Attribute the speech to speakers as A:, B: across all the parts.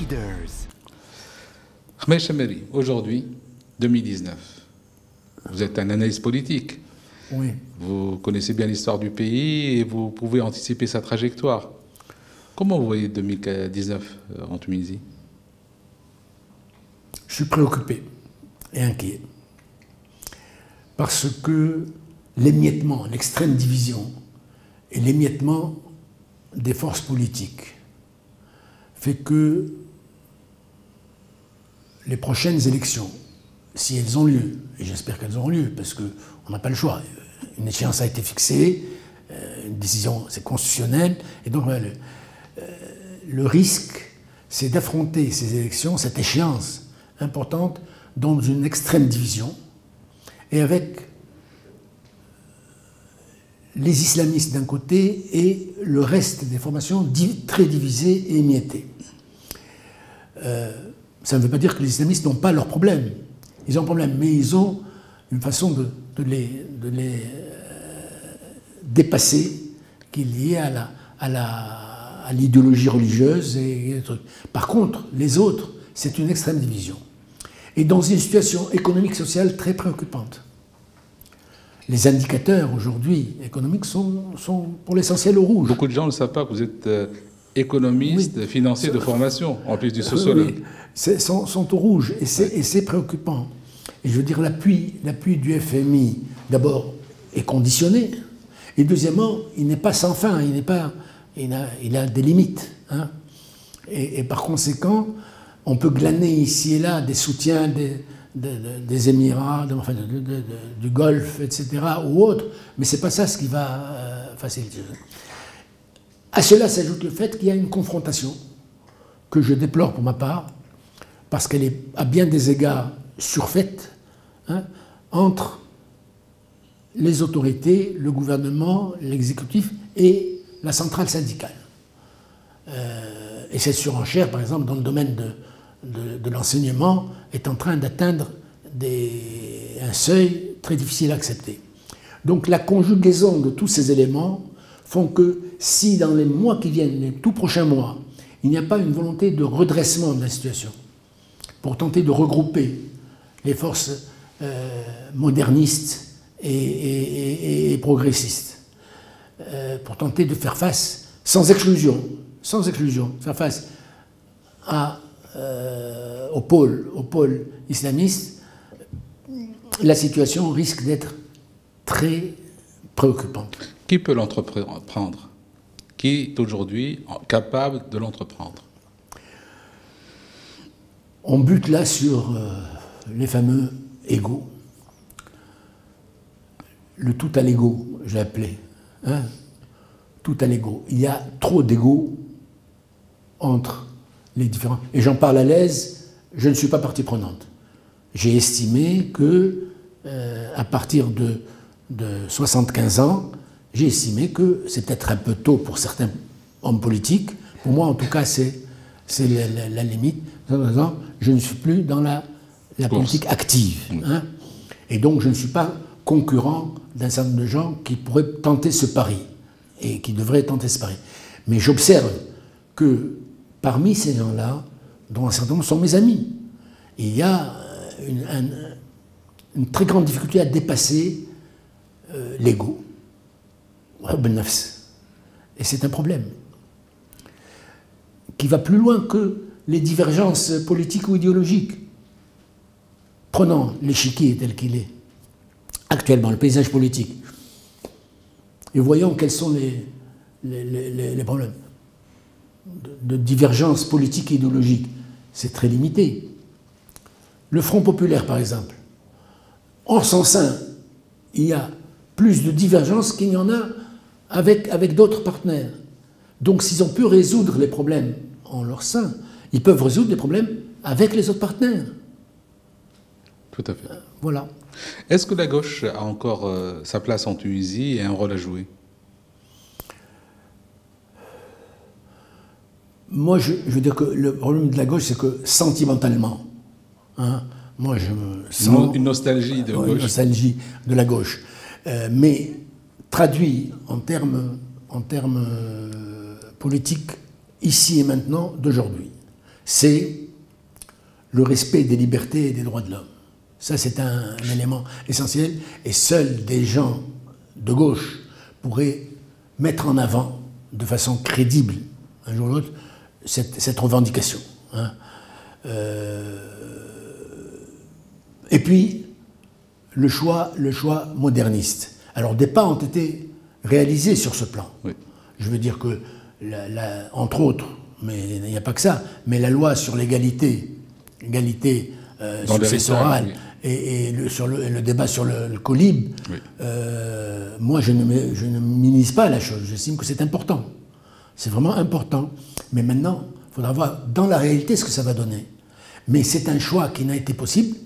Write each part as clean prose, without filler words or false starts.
A: Leaders.
B: Ahmed Chameri, aujourd'hui, 2019, vous êtes un analyste politique.
C: Oui.
B: Vous connaissez bien l'histoire du pays et vous pouvez anticiper sa trajectoire. Comment vous voyez 2019 en Tunisie?
C: Je suis préoccupé et inquiet. Parce que l'émiettement, l'extrême division et l'émiettement des forces politiques fait que les prochaines élections, si elles ont lieu, et j'espère qu'elles auront lieu, parce qu'on n'a pas le choix, une échéance a été fixée, une décision, c'est constitutionnel, et donc le risque, c'est d'affronter ces élections, cette échéance importante, dans une extrême division, et avec les islamistes d'un côté et le reste des formations très divisées et émiettées. Ça ne veut pas dire que les islamistes n'ont pas leurs problèmes. Ils ont un problème, mais ils ont une façon de les dépasser qui est liée à l'idéologie religieuse et des trucs. Par contre, les autres, c'est une extrême division. Et dans une situation économique sociale très préoccupante. Les indicateurs aujourd'hui économiques sont pour l'essentiel au rouge.
B: Beaucoup de gens ne savent pas que vous êtes économiste, oui, financier de formation, en plus du sociologue.
C: Oui, sont au rouge et c'est préoccupant. Et je veux dire, l'appui du FMI, d'abord, est conditionné. Et deuxièmement, il n'est pas sans fin, il a des limites. Hein. Et par conséquent, on peut glaner ici et là des soutiens des Émirats, du Golfe, etc., ou autres, mais ce n'est pas ça ce qui va faciliter. À cela s'ajoute le fait qu'il y a une confrontation que je déplore pour ma part, parce qu'elle est à bien des égards surfaite, hein, entre les autorités, le gouvernement, l'exécutif et la centrale syndicale. Et cette surenchère, par exemple, dans le domaine de l'enseignement, est en train d'atteindre un seuil très difficile à accepter. Donc la conjugaison de tous ces éléments font que si dans les mois qui viennent, les tout prochains mois, il n'y a pas une volonté de redressement de la situation, pour tenter de regrouper les forces modernistes et progressistes, pour tenter de faire face, sans exclusion, faire face au pôle islamiste, la situation risque d'être très préoccupante.
B: Qui peut l'entreprendre? Qui est aujourd'hui capable de l'entreprendre?
C: On bute là sur les fameux égos. Le tout à l'ego, j'ai appelé. Hein? Tout à l'ego. Il y a trop d'ego entre les différents. Et j'en parle à l'aise, je ne suis pas partie prenante. J'ai estimé que, à partir de 75 ans, j'ai estimé que c'est peut-être un peu tôt pour certains hommes politiques. Pour moi, en tout cas, c'est la limite. Je ne suis plus dans la politique active. Hein? Et donc, je ne suis pas concurrent d'un certain nombre de gens qui pourraient tenter ce pari et qui devraient tenter ce pari. Mais j'observe que parmi ces gens-là, dont un certain nombre sont mes amis, il y a une très grande difficulté à dépasser l'ego. Et c'est un problème qui va plus loin que les divergences politiques ou idéologiques. Prenons l'échiquier tel qu'il est actuellement, le paysage politique, et voyons quels sont les problèmes de divergence politique et idéologique. C'est très limité. Le Front populaire, par exemple, en son sein, il y a plus de divergences qu'il n'y en a avec d'autres partenaires. Donc s'ils ont pu résoudre les problèmes en leur sein, ils peuvent résoudre les problèmes avec les autres partenaires.
B: Tout à fait.
C: Voilà.
B: Est-ce que la gauche a encore sa place en Tunisie et un rôle à jouer?
C: Moi, je veux dire que le problème de la gauche, c'est que sentimentalement, hein, moi je me sens...
B: Une nostalgie de gauche.
C: Une nostalgie de la gauche. Mais traduit en termes politiques, ici et maintenant, d'aujourd'hui. c'est le respect des libertés et des droits de l'homme. Ça, c'est un élément essentiel, et seuls des gens de gauche pourraient mettre en avant de façon crédible, un jour ou l'autre, cette revendication. Hein. Et puis, le choix moderniste. Alors, des pas ont été réalisés sur ce plan. Oui. Je veux dire que, entre autres, mais il n'y a pas que ça, mais la loi sur l'égalité successorale, oui, et sur le débat sur le colib, oui, moi je ne minimise pas la chose, j'estime que c'est important. C'est vraiment important. Mais maintenant, il faudra voir dans la réalité ce que ça va donner. Mais c'est un choix qui n'a été possible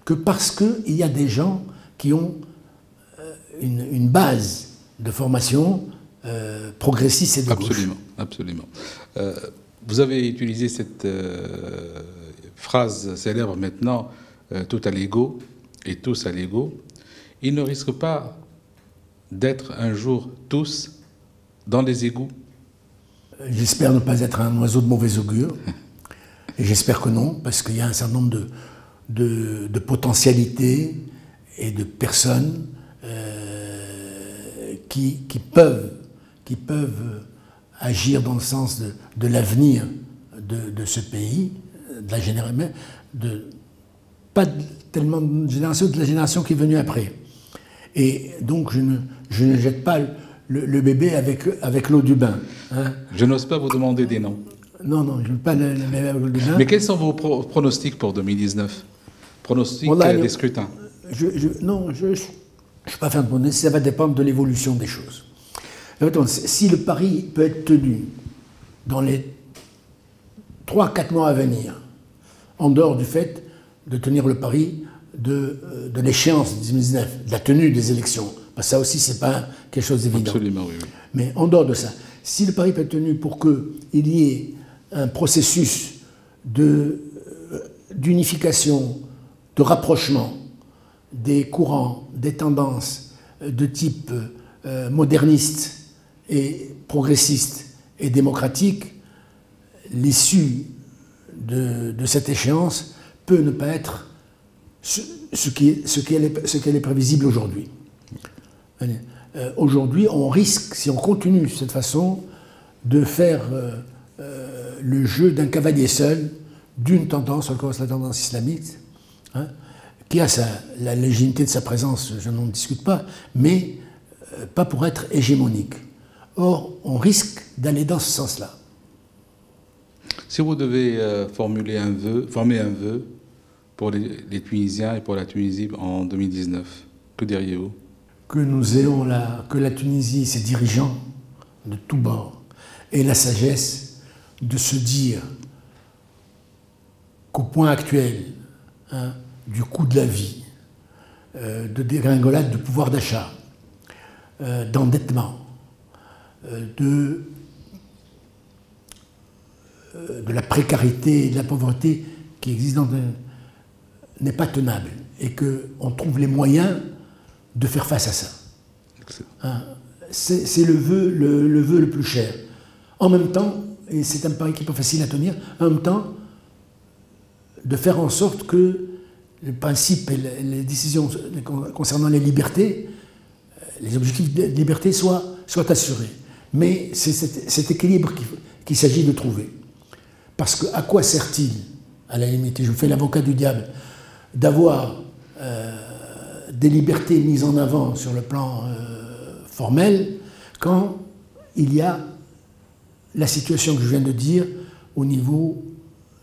C: que parce qu'il y a des gens qui ont une base de formation progressiste et de gauche.
B: Absolument, absolument. Vous avez utilisé cette phrase célèbre maintenant, tout à l'ego et tous à l'ego. Ils ne risquent pas d'être un jour tous dans les égouts?
C: J'espère ne pas être un oiseau de mauvais augure. Et j'espère que non, parce qu'il y a un certain nombre de potentialités et de personnes qui peuvent agir dans le sens de l'avenir de ce pays, pas tellement de génération, de la génération qui est venue après. Et donc je ne jette pas le bébé avec l'eau du bain. Hein.
B: Je n'ose pas vous demander des noms.
C: Non, je ne veux pas le bébé avec l'eau du bain.
B: Mais quels sont vos pronostics pour 2019? Pronostics des scrutins?
C: Non, je ne suis pas fan de pronostic, ça va dépendre de l'évolution des choses. Si le pari peut être tenu dans les 3-4 mois à venir, en dehors du fait de tenir le pari de l'échéance de 2019, de la tenue des élections, parce que ça aussi, ce n'est pas quelque chose d'évident.
B: Absolument, oui, oui.
C: Mais en dehors de ça, si le pari peut être tenu pour qu'il y ait un processus d'unification, de rapprochement des courants, des tendances de type moderniste et progressiste et démocratique, l'issue de cette échéance peut ne pas être ce qu'elle est prévisible aujourd'hui. Aujourd'hui, on risque, si on continue de cette façon, de faire le jeu d'un cavalier seul, d'une tendance, encore la tendance islamique, hein, qui a la légitimité de sa présence, je n'en discute pas, mais pas pour être hégémonique. Or, on risque d'aller dans ce sens-là.
B: Si vous devez former un vœu pour les Tunisiens et pour la Tunisie en 2019, que diriez-vous?
C: Que la Tunisie, ses dirigeants de tous bords, aient la sagesse de se dire qu'au point actuel, hein, du coût de la vie, de dégringolade du pouvoir d'achat, d'endettement, de la précarité et de la pauvreté qui existent n'est pas tenable et qu'on trouve les moyens de faire face à ça. Hein, c'est le vœu le plus cher. En même temps, et c'est un pari qui n'est pas facile à tenir, en même temps, de faire en sorte que le principe et les décisions concernant les libertés, les objectifs de liberté soient assurés. Mais c'est cet équilibre qu'il s'agit de trouver. Parce que à quoi sert-il, à la limite, et je vous fais l'avocat du diable, d'avoir des libertés mises en avant sur le plan formel quand il y a la situation que je viens de dire au niveau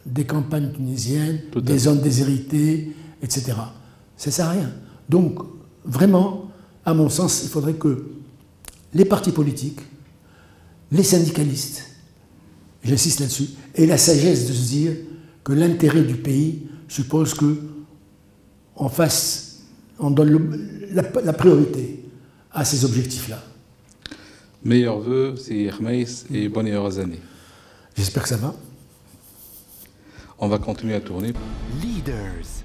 C: des campagnes tunisiennes, des zones déshéritées, etc. Ça ne sert à rien. Donc, vraiment, à mon sens, il faudrait que les partis politiques, les syndicalistes, j'insiste là-dessus, aient la sagesse de se dire que l'intérêt du pays suppose on donne la priorité à ces objectifs-là.
B: Meilleurs vœux, c'est Hermès, et bonnes et heureuses années.
C: J'espère que ça va.
B: On va continuer à tourner.
A: Leaders.